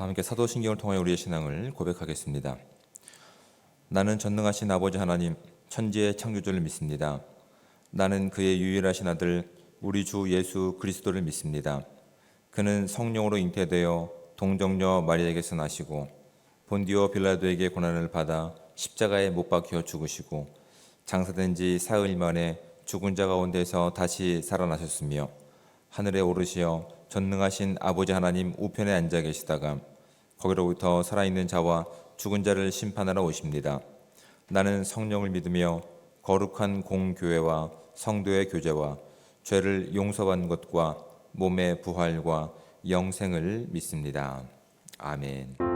다 함께 사도신경을 통하여 우리의 신앙을 고백하겠습니다. 나는 전능하신 아버지 하나님, 천지의 창조주를 믿습니다. 나는 그의 유일하신 아들 우리 주 예수 그리스도를 믿습니다. 그는 성령으로 잉태되어 동정녀 마리아에게서 나시고 본디오 빌라도에게 고난을 받아 십자가에 못 박혀 죽으시고 장사된 지 사흘 만에 죽은 자 가운데서 다시 살아나셨으며 하늘에 오르시어 전능하신 아버지 하나님 우편에 앉아 계시다가 거기로부터 살아있는 자와 죽은 자를 심판하러 오십니다. 나는 성령을 믿으며 거룩한 공교회와 성도의 교제와 죄를 용서받는 것과 몸의 부활과 영생을 믿습니다. 아멘.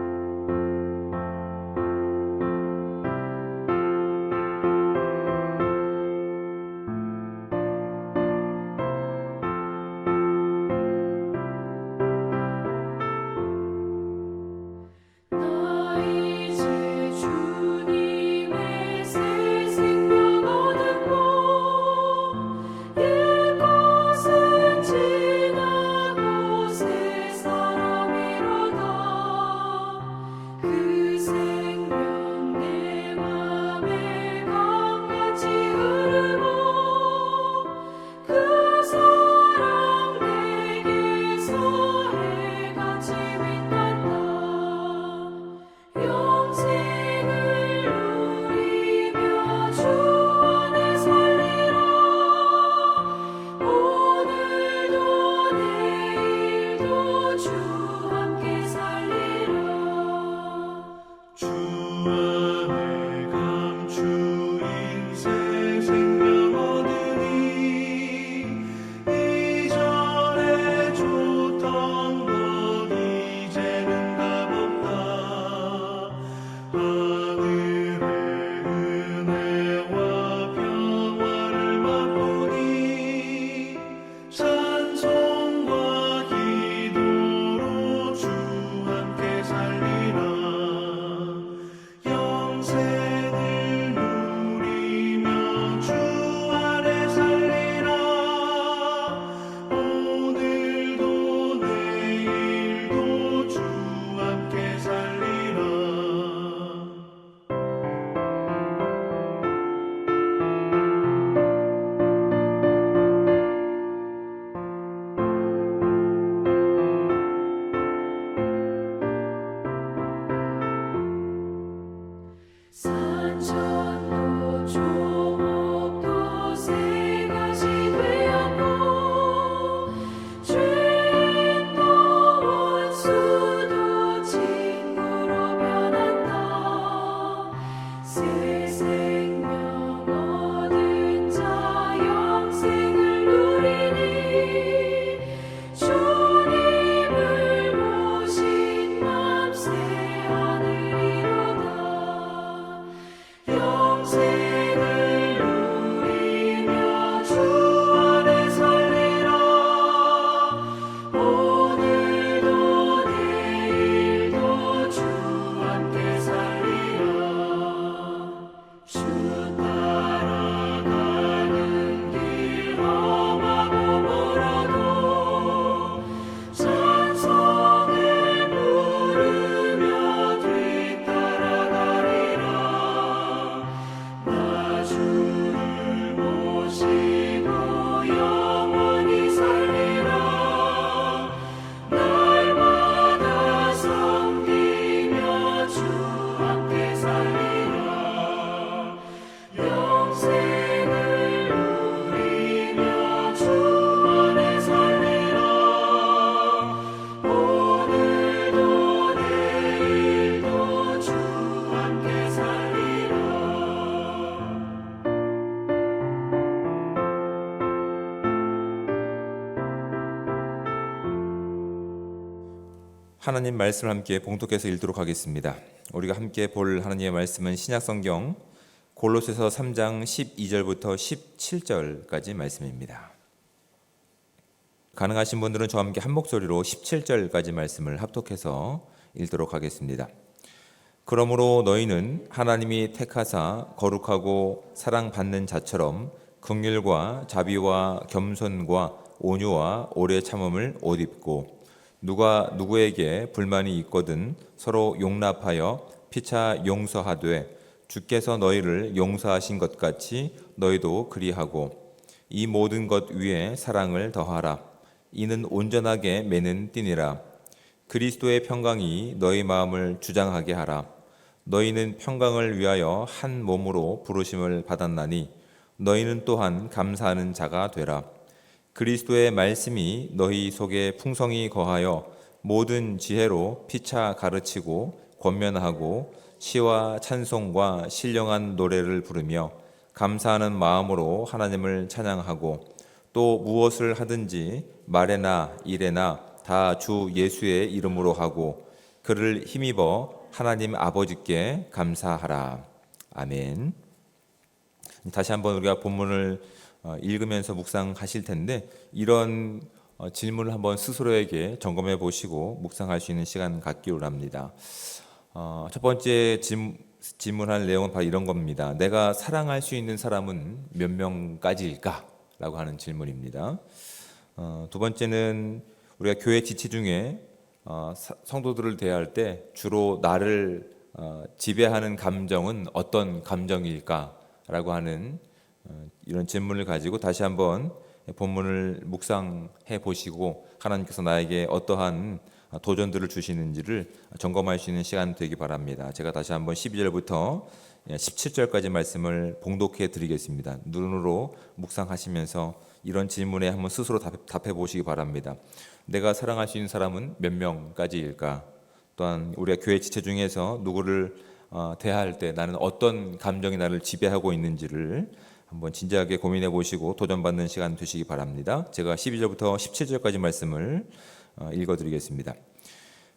하나님 말씀을 함께 봉독해서 읽도록 하겠습니다. 우리가 함께 볼 하나님의 말씀은 신약성경 골로새서 3장 12절부터 17절까지 말씀입니다. 가능하신 분들은 저와 함께 한 목소리로 17절까지 말씀을 합독해서 읽도록 하겠습니다. 그러므로 너희는 하나님이 택하사 거룩하고 사랑받는 자처럼 긍휼과 자비와 겸손과 온유와 오래 참음을 옷 입고 누가 누구에게 불만이 있거든 서로 용납하여 피차 용서하되 주께서 너희를 용서하신 것 같이 너희도 그리하고 이 모든 것 위에 사랑을 더하라. 이는 온전하게 매는 띠니라. 그리스도의 평강이 너희 마음을 주장하게 하라. 너희는 평강을 위하여 한 몸으로 부르심을 받았나니 너희는 또한 감사하는 자가 되라. 그리스도의 말씀이 너희 속에 풍성히 거하여 모든 지혜로 피차 가르치고 권면하고 시와 찬송과 신령한 노래를 부르며 감사하는 마음으로 하나님을 찬양하고 또 무엇을 하든지 말에나 일에나 다 주 예수의 이름으로 하고 그를 힘입어 하나님 아버지께 감사하라. 아멘. 다시 한번 우리가 본문을 읽으면서 묵상하실 텐데 이런 질문을 한번 스스로에게 점검해 보시고 묵상할 수 있는 시간 갖기로 합니다. 첫 번째 질문할 내용은 바로 이런 겁니다. 내가 사랑할 수 있는 사람은 몇 명까지일까? 라고 하는 질문입니다. 두 번째는 우리가 교회 지체 중에 성도들을 대할 때 주로 나를 지배하는 감정은 어떤 감정일까? 라고 하는 이런 질문을 가지고 다시 한번 본문을 묵상해 보시고 하나님께서 나에게 어떠한 도전들을 주시는지를 점검할 수 있는 시간 되기 바랍니다. 제가 다시 한번 12절부터 17절까지 말씀을 봉독해 드리겠습니다. 눈으로 묵상하시면서 이런 질문에 한번 스스로 답해 보시기 바랍니다. 내가 사랑할 수 있는 사람은 몇 명까지일까? 또한 우리가 교회 지체 중에서 누구를 대할 때 나는 어떤 감정이 나를 지배하고 있는지를 한번 진지하게 고민해 보시고 도전받는 시간 되시기 바랍니다. 제가 12절부터 17절까지 말씀을 읽어드리겠습니다.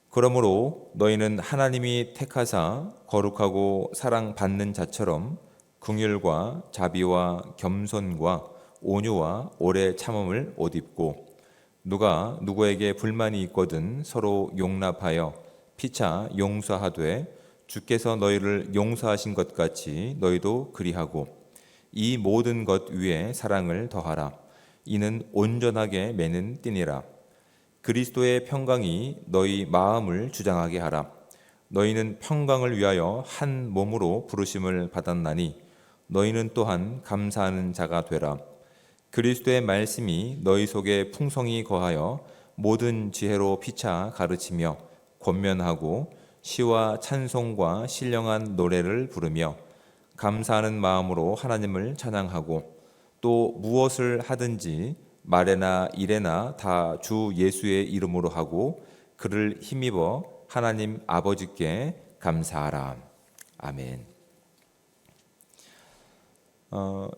그러므로 너희는 하나님이 택하사 거룩하고 사랑받는 자처럼 긍휼과 자비와 겸손과 온유와 오래 참음을 옷 입고 누가 누구에게 불만이 있거든 서로 용납하여 피차 용서하되 주께서 너희를 용서하신 것 같이 너희도 그리하고 이 모든 것 위에 사랑을 더하라. 이는 온전하게 매는 띠니라. 그리스도의 평강이 너희 마음을 주장하게 하라. 너희는 평강을 위하여 한 몸으로 부르심을 받았나니 너희는 또한 감사하는 자가 되라. 그리스도의 말씀이 너희 속에 풍성히 거하여 모든 지혜로 피차 가르치며 권면하고 시와 찬송과 신령한 노래를 부르며 감사하는 마음으로 하나님을 찬양하고 또 무엇을 하든지 말에나 일에나 다 주 예수의 이름으로 하고 그를 힘입어 하나님 아버지께 감사하라. 아멘.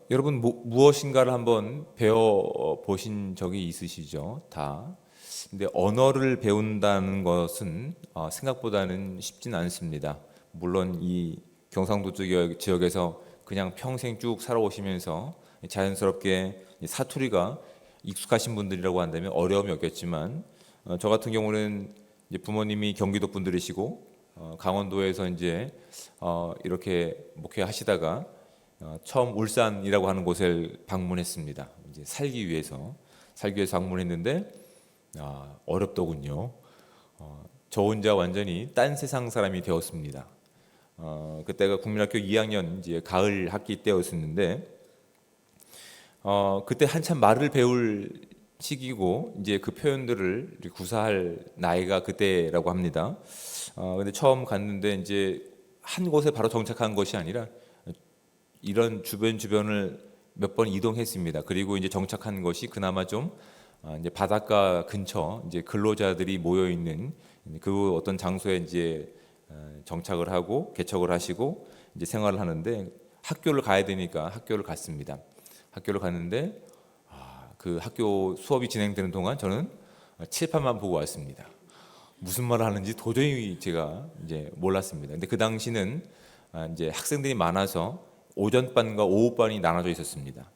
여러분 무엇인가를 한번 배워 보신 적이 있으시죠? 다. 근데 언어를 배운다는 것은 생각보다는 쉽진 않습니다. 물론 이 경상도 지역에서 그냥 평생 쭉 살아오시면서 자연스럽게 사투리가 익숙하신 분들이라고 한다면 어려움이 없겠지만 저 같은 경우는 이제 부모님이 경기도 분들이시고 강원도에서 이제 이렇게 목회하시다가 처음 울산이라고 하는 곳을 방문했습니다. 이제 살기 위해서 방문했는데 어렵더군요. 저 혼자 완전히 딴 세상 사람이 되었습니다. 그때가 국민학교 2학년 이제 가을 학기 때였었는데 그때 한참 말을 배울 시기고 이제 그 표현들을 구사할 나이가 그때라고 합니다. 근데 처음 갔는데 이제 한 곳에 바로 정착한 것이 아니라 이런 주변을 몇 번 이동했습니다. 그리고 이제 정착한 것이 그나마 좀 이제 바닷가 근처 이제 근로자들이 모여 있는 그 어떤 장소에 이제 정착을 하고 개척을 하시고 이제 생활을 하는데 학교를 가야 되니까 학교를 갔습니다. 학교를 갔는데 그 학교 수업이 진행되는 동안 저는 칠판만 보고 왔습니다. 무슨 말을 하는지 도저히 제가 이제 몰랐습니다. 근데 그 당시는 이제 학생들이 많아서 오전반과 오후반이 나눠져 있었습니다.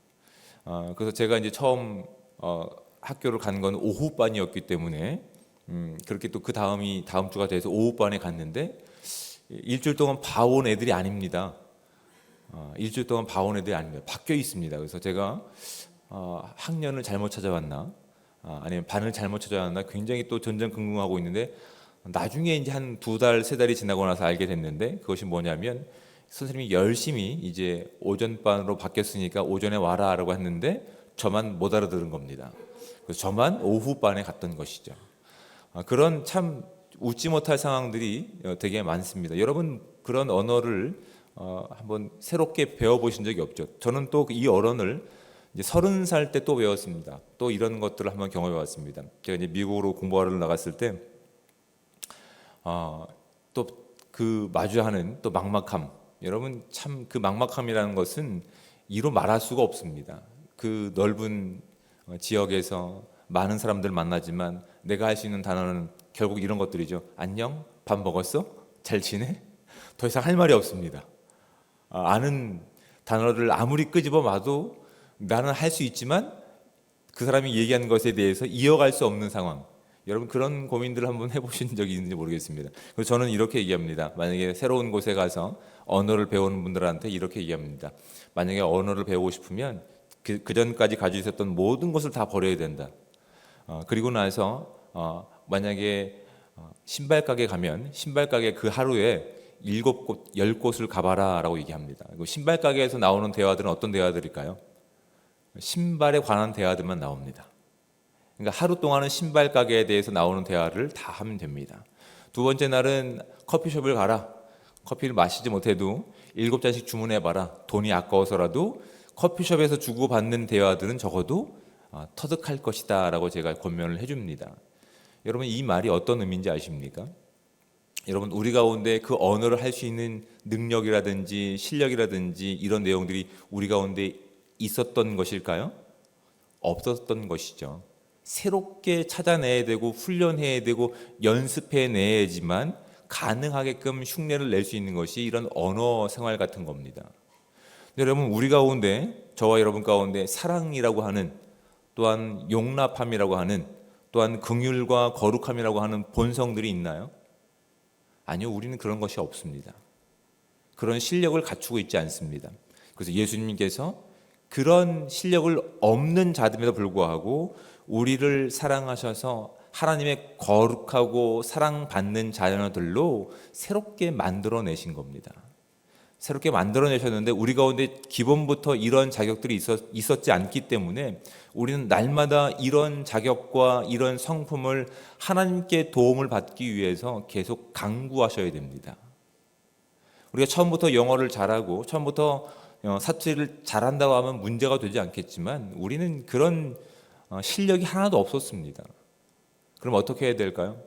그래서 제가 이제 처음 학교를 간 건 오후반이었기 때문에 그렇게 또 그 다음 주가 돼서 오후반에 갔는데 일주일 동안 봐온 애들이 아닙니다. 일주일 동안 봐온 애들이 아닙니다. 바뀌어 있습니다. 그래서 제가 학년을 잘못 찾아왔나 아니면 반을 잘못 찾아왔나 굉장히 또 전전긍긍하고 있는데 나중에 이제 한 2달, 3달이 지나고 나서 알게 됐는데 그것이 뭐냐면 선생님이 열심히 이제 오전반으로 바뀌었으니까 오전에 와라라고 했는데 저만 못 알아들은 겁니다. 그래서 저만 오후반에 갔던 것이죠. 그런 참 웃지 못할 상황들이 되게 많습니다. 여러분 그런 언어를 한번 새롭게 배워보신 적이 없죠? 저는 또 이 언어를 이제 30살 때 또 배웠습니다. 또 이런 것들을 한번 경험해봤습니다. 제가 이제 미국으로 공부하러 나갔을 때 또 그 마주하는 또 막막함. 여러분 참 그 막막함이라는 것은 이로 말할 수가 없습니다. 그 넓은 지역에서 많은 사람들 만나지만 내가 할 수 있는 단어는 결국 이런 것들이죠. 안녕? 밥 먹었어? 잘 지내? 더 이상 할 말이 없습니다. 아는 단어를 아무리 끄집어 봐도 나는 할 수 있지만 그 사람이 얘기하는 것에 대해서 이어갈 수 없는 상황. 여러분 그런 고민들을 한번 해보신 적이 있는지 모르겠습니다. 그래서 저는 이렇게 얘기합니다. 만약에 새로운 곳에 가서 언어를 배우는 분들한테 이렇게 얘기합니다. 만약에 언어를 배우고 싶으면 그 전까지 가지고 있었던 모든 것을 다 버려야 된다. 그리고 나서 만약에 신발 가게 가면 신발 가게 그 하루에 7곳, 10곳을 가봐라 라고 얘기합니다. 신발 가게에서 나오는 대화들은 어떤 대화들일까요? 신발에 관한 대화들만 나옵니다. 그러니까 하루 동안은 신발 가게에 대해서 나오는 대화를 다 하면 됩니다. 두 번째 날은 커피숍을 가라. 커피를 마시지 못해도 7잔씩 주문해봐라. 돈이 아까워서라도 커피숍에서 주고받는 대화들은 적어도 터득할 것이다 라고 제가 권면을 해줍니다. 여러분 이 말이 어떤 의미인지 아십니까? 여러분 우리 가운데 그 언어를 할 수 있는 능력이라든지 실력이라든지 이런 내용들이 우리 가운데 있었던 것일까요? 없었던 것이죠. 새롭게 찾아내야 되고 훈련해야 되고 연습해내야지만 가능하게끔 흉내를 낼 수 있는 것이 이런 언어 생활 같은 겁니다. 여러분 우리 가운데 저와 여러분 가운데 사랑이라고 하는 또한 용납함이라고 하는 또한 긍휼과 거룩함이라고 하는 본성들이 있나요? 아니요, 우리는 그런 것이 없습니다. 그런 실력을 갖추고 있지 않습니다. 그래서 예수님께서 그런 실력을 없는 자들에도 불구하고 우리를 사랑하셔서 하나님의 거룩하고 사랑받는 자녀들로 새롭게 만들어내신 겁니다. 새롭게 만들어내셨는데 우리 가운데 기본부터 이런 자격들이 있었지 않기 때문에 우리는 날마다 이런 자격과 이런 성품을 하나님께 도움을 받기 위해서 계속 강구하셔야 됩니다. 우리가 처음부터 영어를 잘하고 처음부터 사투리를 잘한다고 하면 문제가 되지 않겠지만 우리는 그런 실력이 하나도 없었습니다. 그럼 어떻게 해야 될까요?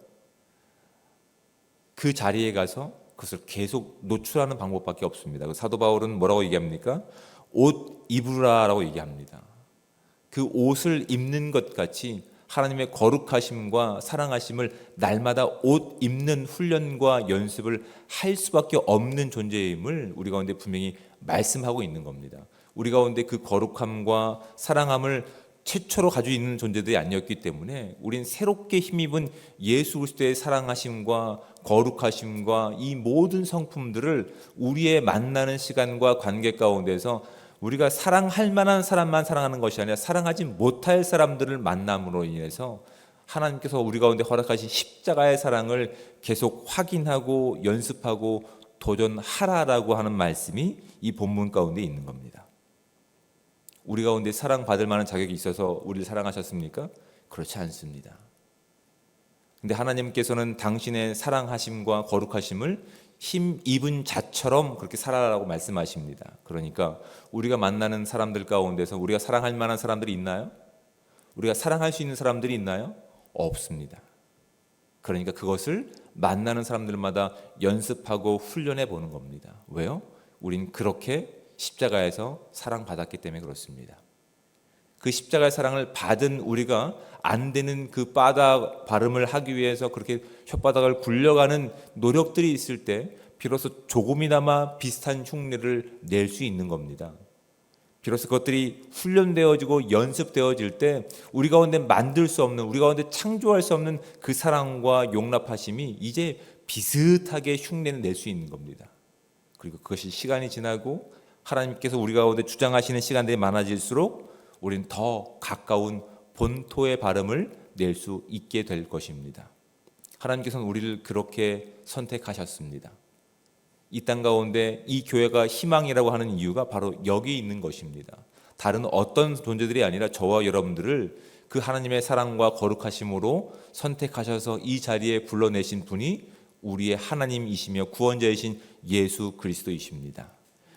그 자리에 가서 그것을 계속 노출하는 방법밖에 없습니다. 사도 바울은 뭐라고 얘기합니까? 옷 입으라라고 얘기합니다. 그 옷을 입는 것 같이 하나님의 거룩하심과 사랑하심을 날마다 옷 입는 훈련과 연습을 할 수밖에 없는 존재임을 우리 가운데 분명히 말씀하고 있는 겁니다. 우리 가운데 그 거룩함과 사랑함을 최초로 가지고 있는 존재들이 아니었기 때문에 우린 새롭게 힘입은 예수 그리스도의 사랑하심과 거룩하심과 이 모든 성품들을 우리의 만나는 시간과 관계 가운데서 우리가 사랑할 만한 사람만 사랑하는 것이 아니라 사랑하지 못할 사람들을 만남으로 인해서 하나님께서 우리 가운데 허락하신 십자가의 사랑을 계속 확인하고 연습하고 도전하라라고 하는 말씀이 이 본문 가운데 있는 겁니다. 우리 가운데 사랑받을 만한 자격이 있어서 우리를 사랑하셨습니까? 그렇지 않습니다. 근데 하나님께서는 당신의 사랑하심과 거룩하심을 힘 입은 자처럼 그렇게 살아라고 말씀하십니다. 그러니까 우리가 만나는 사람들 가운데서 우리가 사랑할 만한 사람들이 있나요? 우리가 사랑할 수 있는 사람들이 있나요? 없습니다. 그러니까 그것을 만나는 사람들마다 연습하고 훈련해 보는 겁니다. 왜요? 우린 그렇게 십자가에서 사랑받았기 때문에 그렇습니다. 그 십자가의 사랑을 받은 우리가 안 되는 그 바닥 발음을 하기 위해서 그렇게 혓바닥을 굴려가는 노력들이 있을 때 비로소 조금이나마 비슷한 흉내를 낼 수 있는 겁니다. 비로소 그것들이 훈련되어지고 연습되어질 때 우리 가운데 만들 수 없는, 우리 가운데 창조할 수 없는 그 사랑과 용납하심이 이제 비슷하게 흉내를 낼 수 있는 겁니다. 그리고 그것이 시간이 지나고 하나님께서 우리 가운데 주장하시는 시간들이 많아질수록 우리는 더 가까운 본토의 발음을 낼 수 있게 될 것입니다. 하나님께서는 우리를 그렇게 선택하셨습니다. 이 땅 가운데 이 교회가 희망이라고 하는 이유가 바로 여기 있는 것입니다. 다른 어떤 존재들이 아니라 저와 여러분들을 그 하나님의 사랑과 거룩하심으로 선택하셔서 이 자리에 불러내신 분이 우리의 하나님이시며 구원자이신 예수 그리스도이십니다.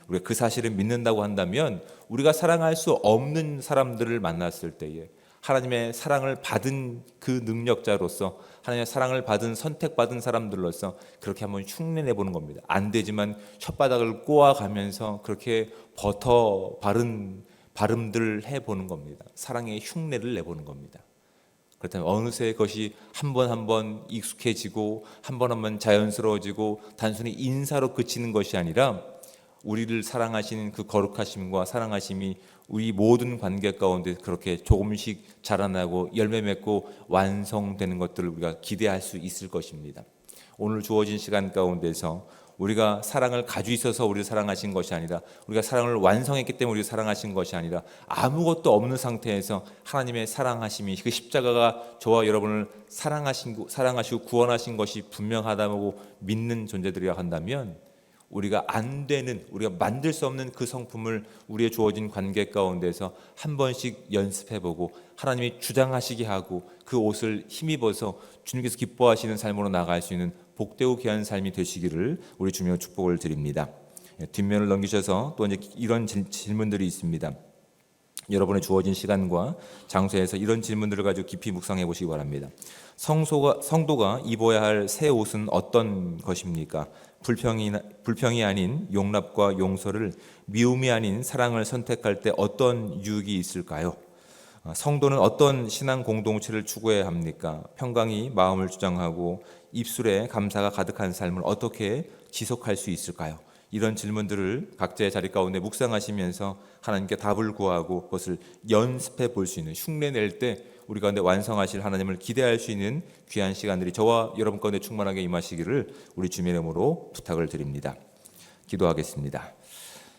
우리가 그 사실을 믿는다고 한다면 우리가 사랑할 수 없는 사람들을 만났을 때에 하나님의 사랑을 받은 그 능력자로서, 하나님의 사랑을 받은 선택받은 사람들로서 그렇게 한번 흉내내 보는 겁니다. 안 되지만 혓바닥을 꼬아가면서 그렇게 버터 바른 발음들을 해보는 겁니다. 사랑의 흉내를 내보는 겁니다. 그렇다면 어느새 그것이 한 번 한 번 익숙해지고 한 번 한 번 자연스러워지고 단순히 인사로 그치는 것이 아니라 우리를 사랑하시는 그 거룩하심과 사랑하심이 우리 모든 관계 가운데 그렇게 조금씩 자라나고 열매 맺고 완성되는 것들을 우리가 기대할 수 있을 것입니다. 오늘 주어진 시간 가운데서 우리가 사랑을 가지고 있어서 우리를 사랑하신 것이 아니라, 우리가 사랑을 완성했기 때문에 우리를 사랑하신 것이 아니라, 아무것도 없는 상태에서 하나님의 사랑하심이, 그 십자가가 저와 여러분을 사랑하시고 구원하신 것이 분명하다고 믿는 존재들이라 한다면, 우리가 안 되는, 우리가 만들 수 없는 그 성품을 우리의 주어진 관계 가운데서 한 번씩 연습해보고 하나님이 주장하시게 하고 그 옷을 힘입어서 주님께서 기뻐하시는 삶으로 나아갈 수 있는 복되고 귀한 삶이 되시기를 우리 주님의 축복을 드립니다. 뒷면을 넘기셔서 또 이제 이런 질문들이 있습니다. 여러분의 주어진 시간과 장소에서 이런 질문들을 가지고 깊이 묵상해 보시기 바랍니다. 성도가 입어야 할 새 옷은 어떤 것입니까? 불평이 아닌 용납과 용서를, 미움이 아닌 사랑을 선택할 때 어떤 유익이 있을까요? 성도는 어떤 신앙 공동체를 추구해야 합니까? 평강이 마음을 주장하고 입술에 감사가 가득한 삶을 어떻게 지속할 수 있을까요? 이런 질문들을 각자의 자리 가운데 묵상하시면서 하나님께 답을 구하고 그것을 연습해 볼 수 있는, 흉내낼 때 우리 가운데 완성하실 하나님을 기대할 수 있는 귀한 시간들이 저와 여러분 가운데 충만하게 임하시기를 우리 주님의 이름으로 부탁을 드립니다. 기도하겠습니다.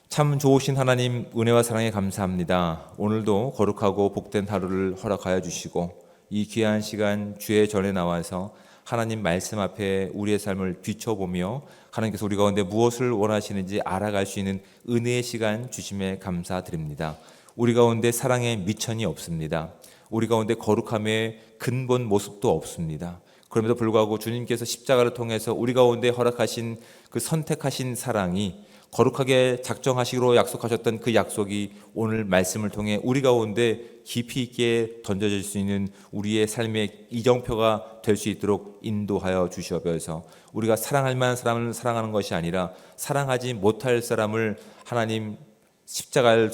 참 좋으신 하나님, 은혜와 사랑에 감사합니다. 오늘도 거룩하고 복된 하루를 허락하여 주시고 이 귀한 시간 주의 전에 나와서 하나님 말씀 앞에 우리의 삶을 비춰보며 하나님께서 우리 가운데 무엇을 원하시는지 알아갈 수 있는 은혜의 시간 주심에 감사드립니다. 우리 가운데 사랑의 미천이 없습니다. 우리 가운데 거룩함의 근본 모습도 없습니다. 그럼에도 불구하고 주님께서 십자가를 통해서 우리 가운데 허락하신 그 선택하신 사랑이, 거룩하게 작정하시기로 약속하셨던 그 약속이 오늘 말씀을 통해 우리 가운데 깊이 있게 던져질 수 있는 우리의 삶의 이정표가 될 수 있도록 인도하여 주시옵소서. 우리가 사랑할 만한 사람을 사랑하는 것이 아니라 사랑하지 못할 사람을 하나님 십자가를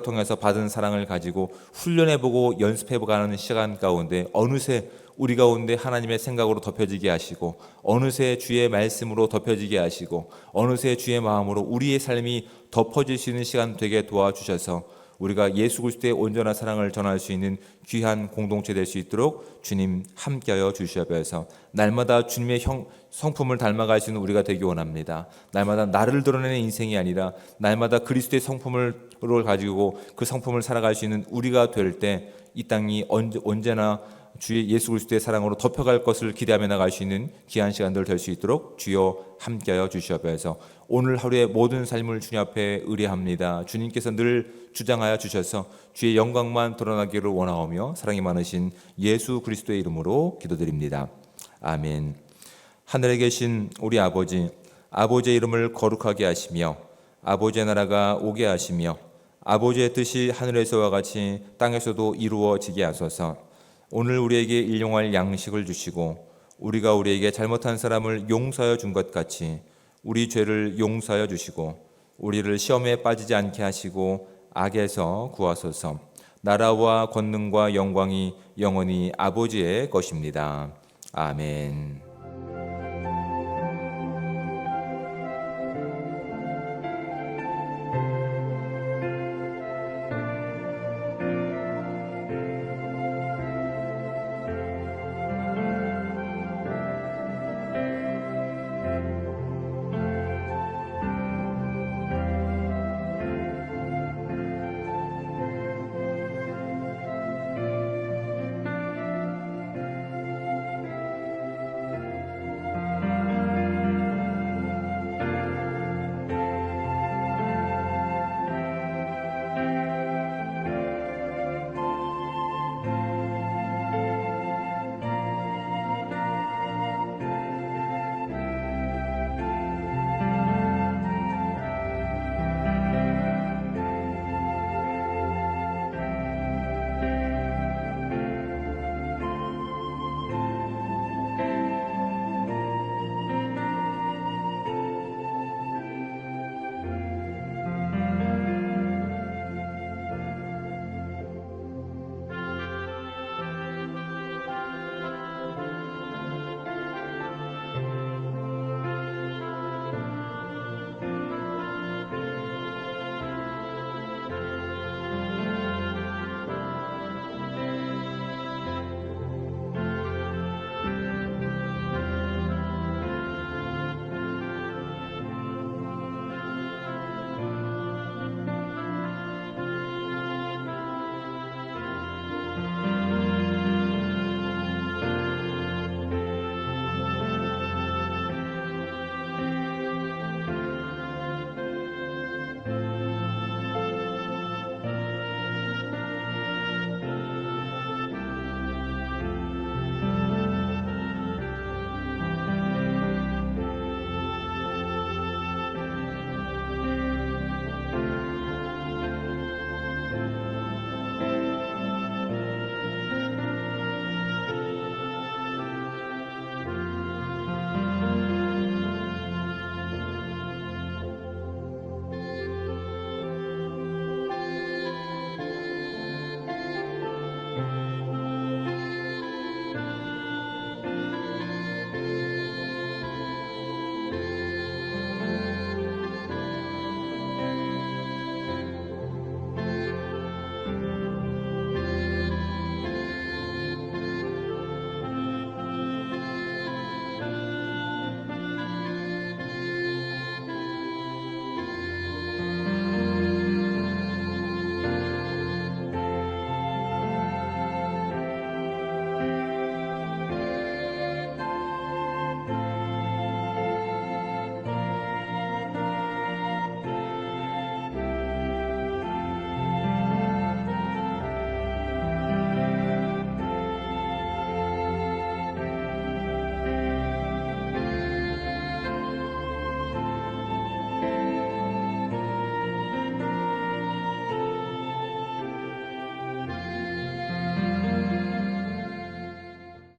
통해서 받은 사랑을 가지고 훈련해보고 연습해보가는 시간 가운데 어느새 우리 가운데 하나님의 생각으로 덮여지게 하시고, 어느새 주의 말씀으로 덮여지게 하시고, 어느새 주의 마음으로 우리의 삶이 덮어질 수 있는 시간 되게 도와주셔서 우리가 예수 그리스도의 온전한 사랑을 전할 수 있는 귀한 공동체 될 수 있도록 주님 함께하여 주시옵소서. 날마다 주님의 성품을 닮아갈 수 있는 우리가 되기 원합니다. 날마다 나를 드러내는 인생이 아니라 날마다 그리스도의 성품을 가지고 그 성품을 살아갈 수 있는 우리가 될 때 이 땅이 언제나 주의 예수 그리스도의 사랑으로 덮여갈 것을 기대하며 나갈 수 있는 귀한 시간들 될 수 있도록 주여 함께하여 주시옵소서. 오늘 하루의 모든 삶을 주님 앞에 의뢰합니다. 주님께서 늘 주장하여 주셔서 주의 영광만 드러나기를 원하오며 사랑이 많으신 예수 그리스도의 이름으로 기도드립니다. 아멘. 하늘에 계신 우리 아버지, 아버지의 이름을 거룩하게 하시며 아버지의 나라가 오게 하시며 아버지의 뜻이 하늘에서와 같이 땅에서도 이루어지게 하소서. 오늘 우리에게 일용할 양식을 주시고 우리가 우리에게 잘못한 사람을 용서하여 준 것 같이 우리 죄를 용서하여 주시고 우리를 시험에 빠지지 않게 하시고 악에서 구하소서. 나라와 권능과 영광이 영원히 아버지의 것입니다. 아멘.